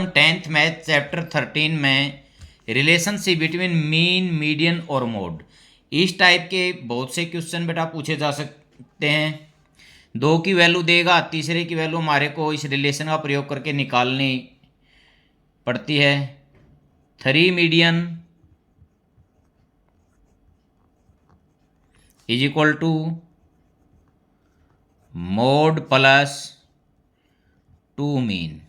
Problem 10th math chapter 13 में relationship between mean median और mode, इस टाइप के बहुत से क्वेश्चन बेटा पूछे जा सकते हैं। दो की वैल्यू देगा, तीसरे की वैल्यू हमारे को इस रिलेशन का प्रयोग करके निकालनी पड़ती है। 3 median is equal to mode plus 2 mean,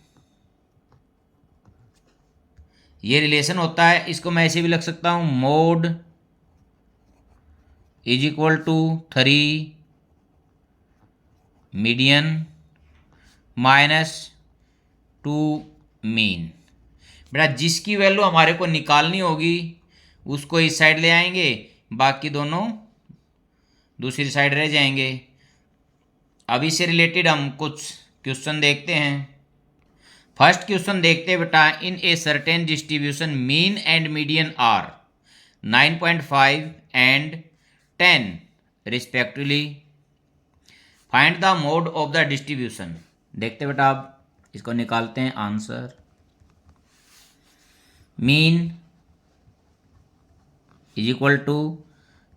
ये रिलेशन होता है। इसको मैं ऐसे भी लिख सकता हूं, mode is equal to 3 median minus 2 mean. बेटा जिसकी वैल्यू हमारे को निकालनी होगी उसको इस साइड ले आएंगे, बाकी दोनों दूसरी साइड रह जाएंगे। अब इससे रिलेटेड हम कुछ क्वेश्चन देखते हैं। फर्स्ट क्वेश्चन देखते हैं बेटा, in a certain distribution mean and median are 9.5 and 10 respectively, find the mode of the distribution. देखते हैं बेटा, आप इसको निकालते हैं answer. Mean is equal to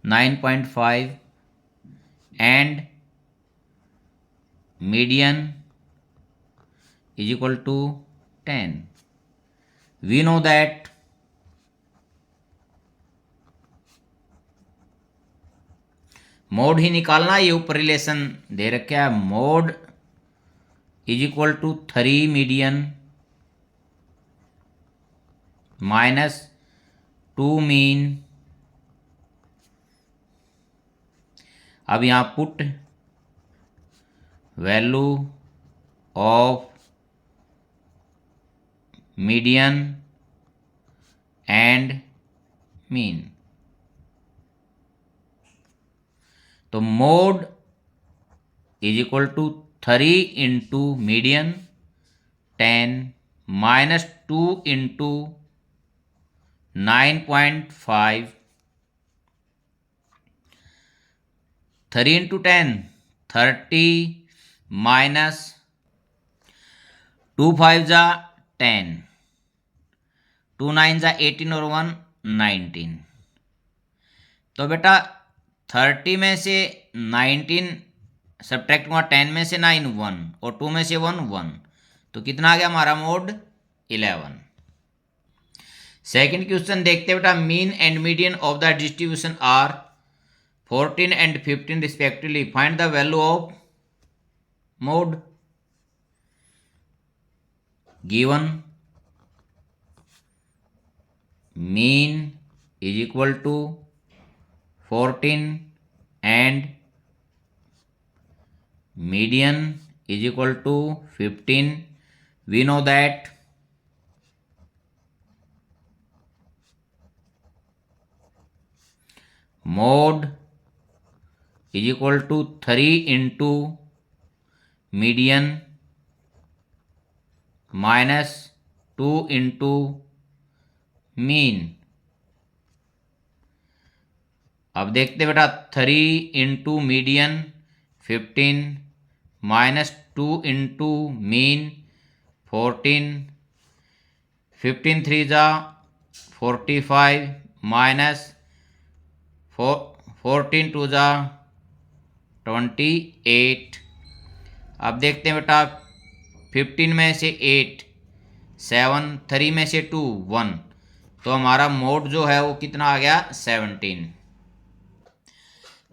9.5 and median is equal to 10. We know that mode ही निकालना, ये ऊपर रिलेशन दे रखा है। Mode is equal to 3 median minus 2 mean. अब यहां put value of median and mean, तो mode is equal to 3 into median 10 minus 2 into 9.5, 3 into 10 30 minus 2 5 जा 10, 2 9 जा 18 और 1 19। तो बेटा 30 में से 19 सब्ट्रैक्ट हुआ, 10 में से 9 1 और 2 में से 1 1, तो कितना आ गया हमारा मोड 11। सेकंड क्वेश्चन देखते बेटा, mean and median of the distribution are 14 and 15 respectively, find the value of mode. Given mean is equal to 14 and median is equal to 15। We know that mode is equal to 3 into median minus 2 into mean. अब देखते बेटा, 3 into median 15 minus 2 into mean 14, 15 3 जा 45 minus 14 2 जा 28। अब देखते हैं बेटा, 15 में से 8 7, 3 में से 2 1, तो हमारा मोड जो है वो कितना आ गया 17।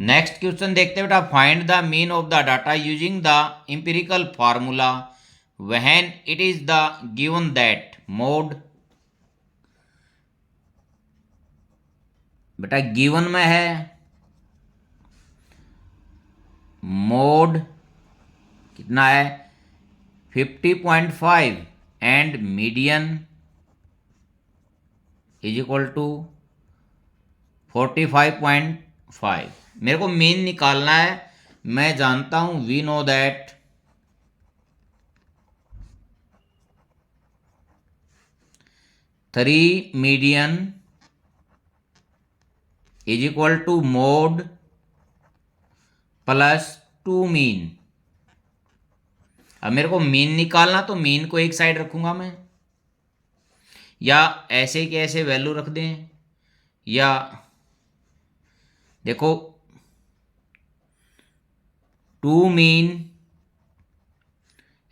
नेक्स्ट क्वेश्चन देखते हैं बेटा, find the mean of the data using the empirical formula when it is the given that mode. बेटा गिवन में है मोड कितना है 50.5 and median is equal to 45.5। मेरे को मीन निकालना है, मैं जानता हूं, we know that three median is equal to mode plus 2 mean. अब मेरे को मीन निकालना, तो मीन को एक साइड रखूंगा मैं, या ऐसे के ऐसे वैल्यू रख दें, या देखो 2 मीन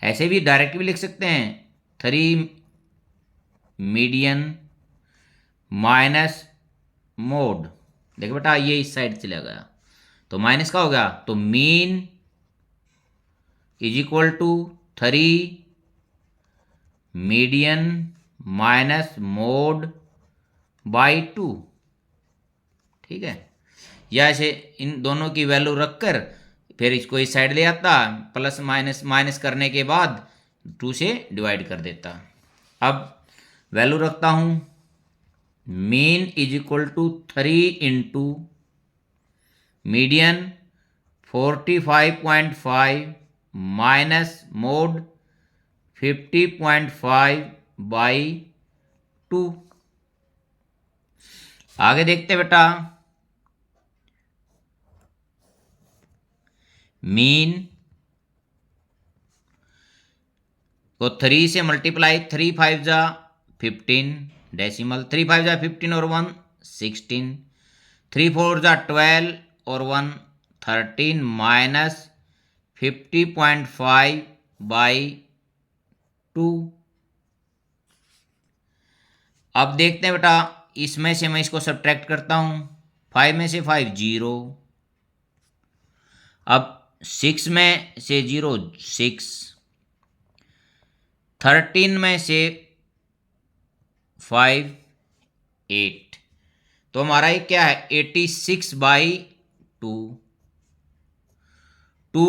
ऐसे भी डायरेक्ट भी लिख सकते हैं, 3 मीडियन माइनस मोड। देखो बेटा ये इस साइड चला गया तो माइनस का हो गया, तो mean is equal to 3 median minus mode by 2। ठीक है, या ऐसे इन दोनों की वैल्यू रखकर फिर इसको इस साइड ले आता, प्लस माइनस माइनस करने के बाद 2 से डिवाइड कर देता। अब वैल्यू रखता हूं, mean is equal to 3 into median 45.5 minus mode 50.5 by 2। आगे देखते बेटा, मीन को 3 से मल्टीप्लाई, 3 5 जा 15 डेसिमल, 3 5 जा 15 और 1 16, 3 4 जा 12 और 1 13 माइनस 50.5 बाई 2। अब देखते हैं बेटा, इसमें से मैं इसको सब्ट्रैक्ट करता हूं, 5 में से 5 0, अब 6 में से 0 6, 13 में से 5 8, तो हमारा ये क्या है 86 बाई 2, 2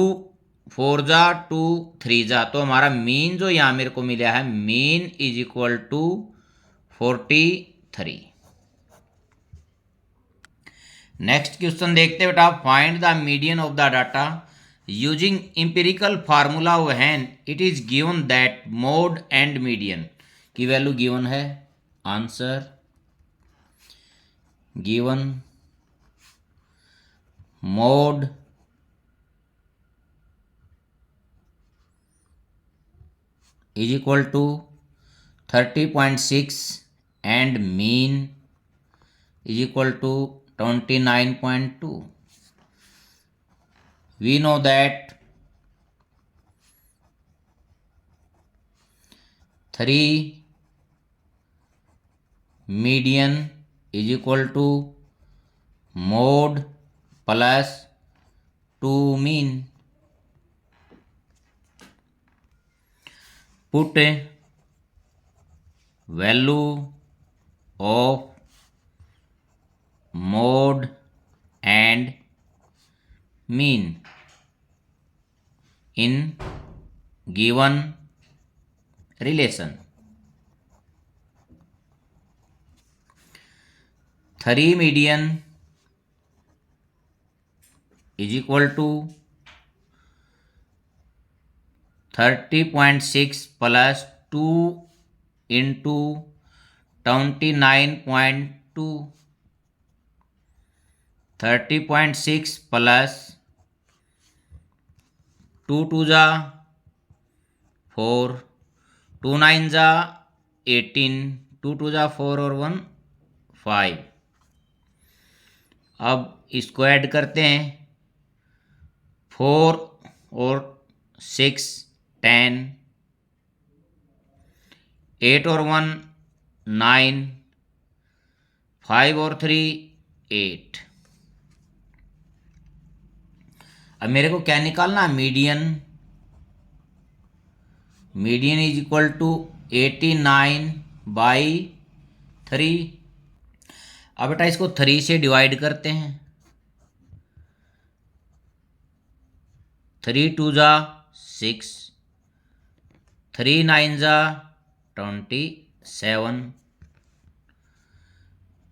4 जा 2 3 जा, तो हमारा मीन जो यहां मेरे को मिला है, mean is equal to 43। Next question देखते बेटा, find the median of the data using empirical formula when it is given that mode and median की वैल्यू गिवन है। Answer given mode is equal to 30.6 and mean is equal to 29.2. We know that 3 median is equal to mode plus 2 mean. Put value of mode and mean in given relation. 3 median is equal to 30.6 plus 2 into 29.2, 30.6 plus 2 2 जा 4, 2 9 जा 18, 2 2 जा 4 और 1 5। अब इसको add करते हैं, 4 और 6 10, 8 और 1 9, 5 और 3 8। अब मेरे को क्या निकालना, median. Median is equal to 89 by 3। अब बेटा इसको 3 से डिवाइड करते हैं, 3 2 जा 6, 3 9 जा 27,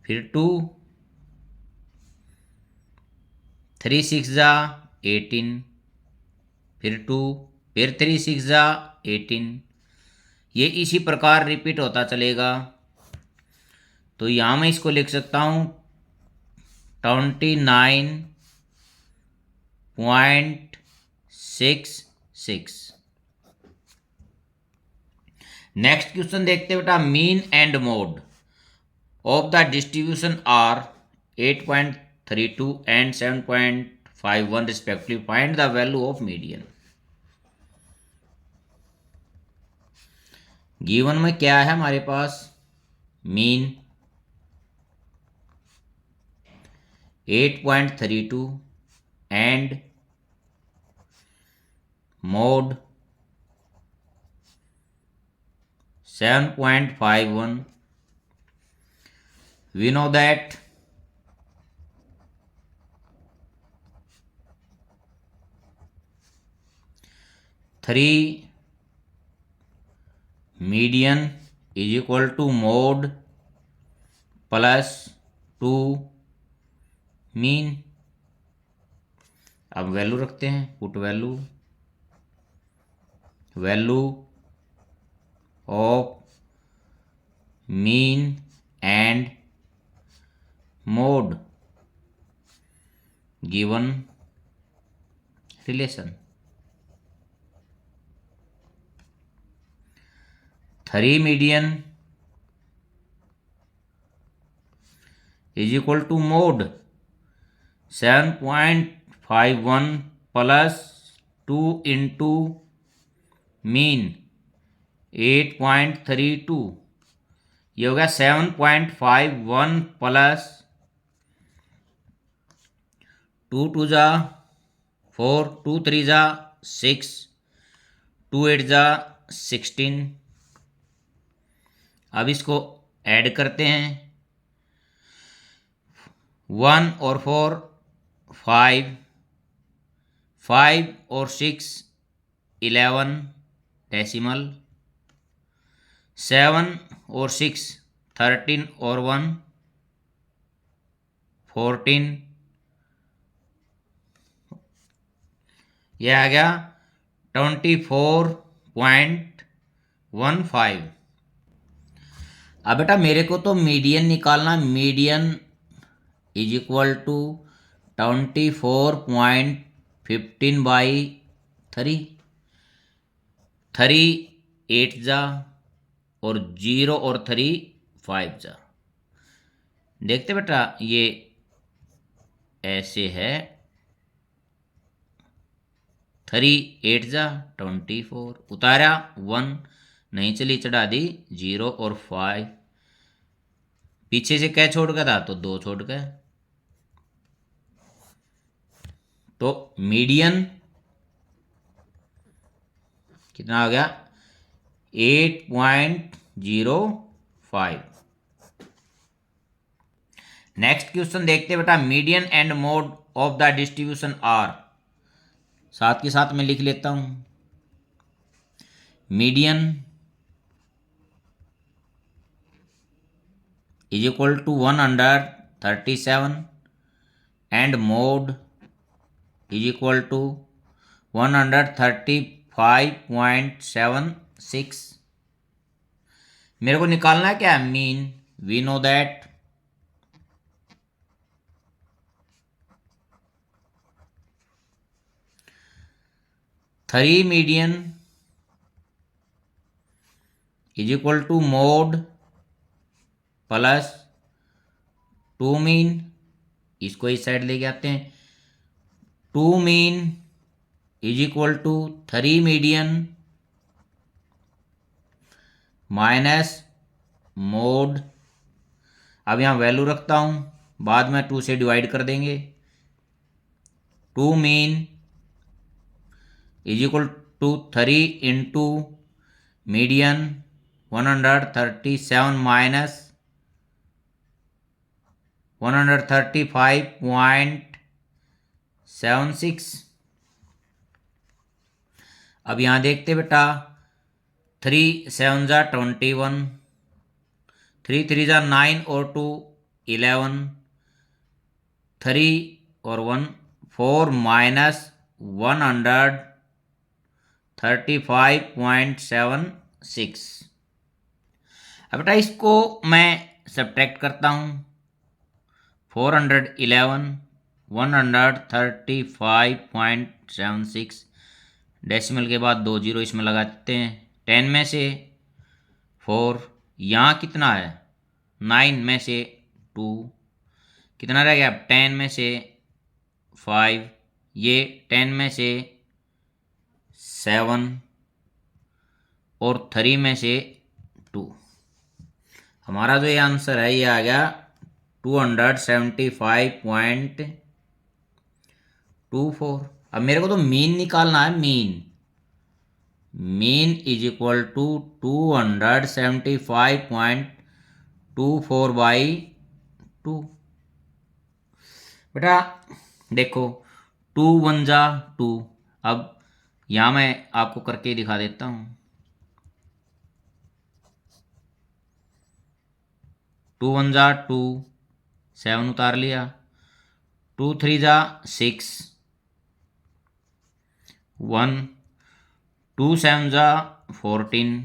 फिर 2, 3 6 जा 18, फिर 2, फिर 3 6 जा 18। ये इसी प्रकार रिपीट होता चलेगा। तो यहाँ मैं इसको लिख सकता हूँ 29.66। नेक्स्ट क्वेश्चन देखते हैं बेटा, mean and mode of the distribution are 8.32 and 7.51 respectively, find the value of median. Given में क्या है हमारे पास, mean 8.32 and mode 7.51. We know that three median is equal to mode plus 2 mean. अब value रखते हैं, put value of mean and mode given relation. 3 median is equal to mode 7.51 plus 2 into mean 8.32, ये हो गया 7.51 plus 2 2 जा 4, 2 3 जा 6, 2 8 जा 16। अब इसको ऐड करते हैं, 1 और 4 5, 5 और 6 11 डेसिमल, 7 और 6 13 और 1 14, यह आ गया 24.15। अब बेटा मेरे को तो मीडियन निकालना, मीडियन इज इक्वल टू 24.15/3, 3 8 जा और 0 और 3 5 जा। देखते बेटा ये ऐसे है, 3 8 जा 24, उतारा 1 नहीं चली, चढ़ा दी 0 और 5, पीछे से क्या छोड़ गया था, तो 2 छोड़ गए। तो मीडियन कितना आ गया, 8.05। नेक्स्ट क्वेश्चन देखते बेटा, median and mode of the distribution are, साथ के साथ में लिख लेता हूं, median is equal to 137 and mode is equal to 135.76। मेरे को निकालना है क्या, mean. We know that three median is equal to mode plus 2 mean, इसको इस साइड लेके आते हैं, 2 mean is equal to 3 median minus mode. अब यहाँ वैल्यू रखता हूँ, बाद में 2 से डिवाइड कर देंगे, 2 mean is equal to 3 into median 137 minus 135.76। अब यहाँ देखते बेटा, 3 7 जा 21, 3 3 जा 9 और 2 11, 3 और 1 4 माइनस 135.76। अब बेटा इसको मैं सब्ट्रैक्ट करता हूँ, 411 135.76, डेसिमल के बाद 2 जीरो इसमें लगाते हैं, 10 में से 4, यहाँ कितना है 9 में से 2, कितना रह गया 10 में से 5, ये 10 में से 7 और 3 में से 2। हमारा जो ये आंसर है ये आ गया 275.24। अब मेरे को तो मीन निकालना है, मीन इज इक्वल टू 275.24/2। बेटा देखो 2 1 जा 2। अब यहाँ मैं आपको करके दिखा देता हूँ। 2 1 जा 2, 7 उतार लिया, 2 3 जा 6, 1, 2 7 जा 14,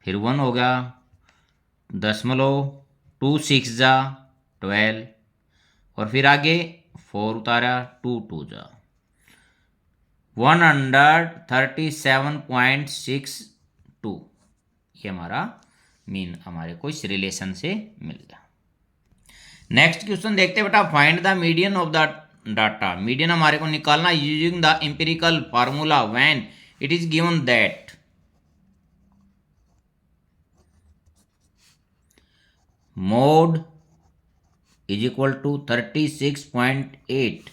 फिर 1 हो गया, दशमलव 2 6 जा 12, और फिर आगे 4 उतारा, 2 2 जा 137.62। ये हमारा मीन हमारे को इस रिलेशन से मिल गया। नेक्स्ट क्वेश्चन देखते हैं बेटा, find the median of the data. Median हमारे को निकालना using the empirical formula when it is given that mode is equal to 36.8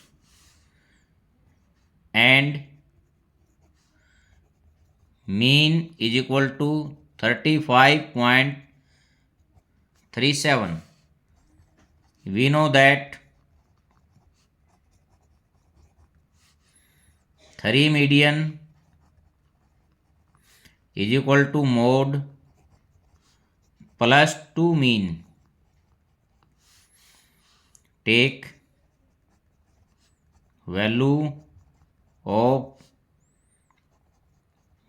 and mean is equal to 35.37। we know that 3 median is equal to mode plus 2 mean. Take value of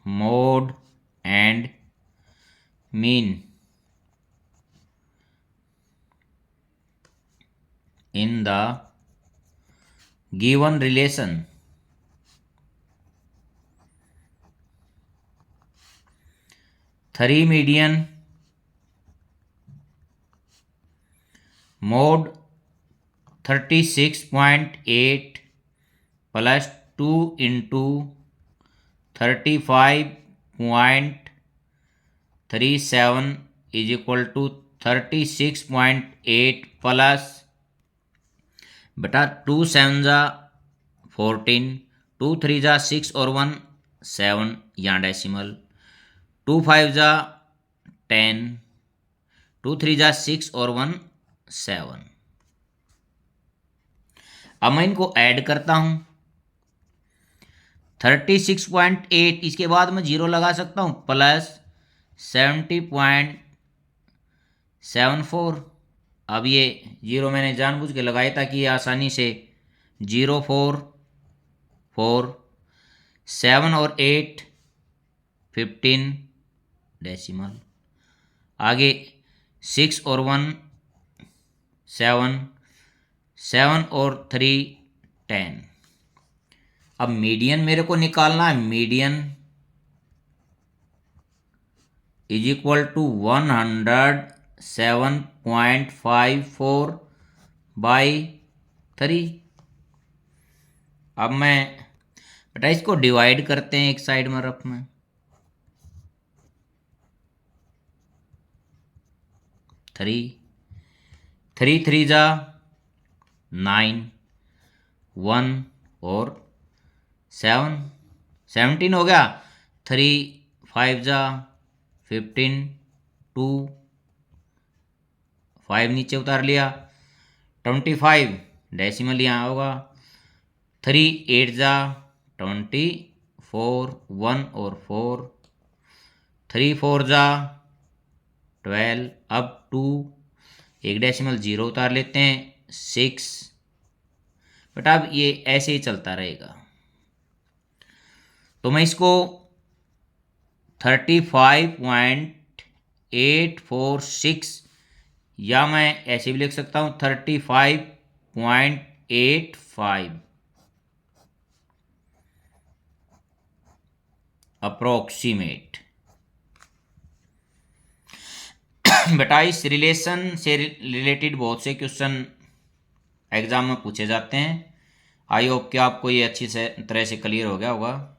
mode and mean in the given relation. Three median mode 36.8 plus 2 into 35.37 is equal to 36.8 plus बेटा 2 7 जा 14, 2 3 जा 6 और 1 7, यहाँ decimal, 2 5 जा 10, 2 3 जा 6 और 1 7। अब मैं इनको ऐड करता हूँ। 36.8 इसके बाद मैं 0 लगा सकता हूँ, प्लस 70.74। अब ये 0 मैंने जानबूझ के लगाया ताकि ये आसानी से 0 4 4 7 और 8 15 डेसिमल, आगे 6 और 1 7, 7 और 3 10। अब मीडियन मेरे को निकालना है। Median is equal to 107.54/3। अब मैं बेटा इसको डिवाइड करते हैं एक साइड में रफ में। 3 3 जा 9, 1 और 7 17 हो गया। 3 5 जा 15, 2 5 नीचे उतार लिया, 25 डेसिमल यहाँ होगा। 3 8 जा 24, 1 और 4, 3 4 जा 12। अब 2 एक डेसिमल 0 उतार लेते हैं, 6। बट अब ये ऐसे ही चलता रहेगा, तो मैं इसको 35.846 या मैं ऐसे भी लिख सकता हूँ 35.85 अप्रोक्सीमेट। बेटा इस रिलेशन से रिलेटेड बहुत से क्वेश्चन एग्जाम में पूछे जाते हैं। आई होप कि आपको ये अच्छी से तरह से क्लियर हो गया होगा।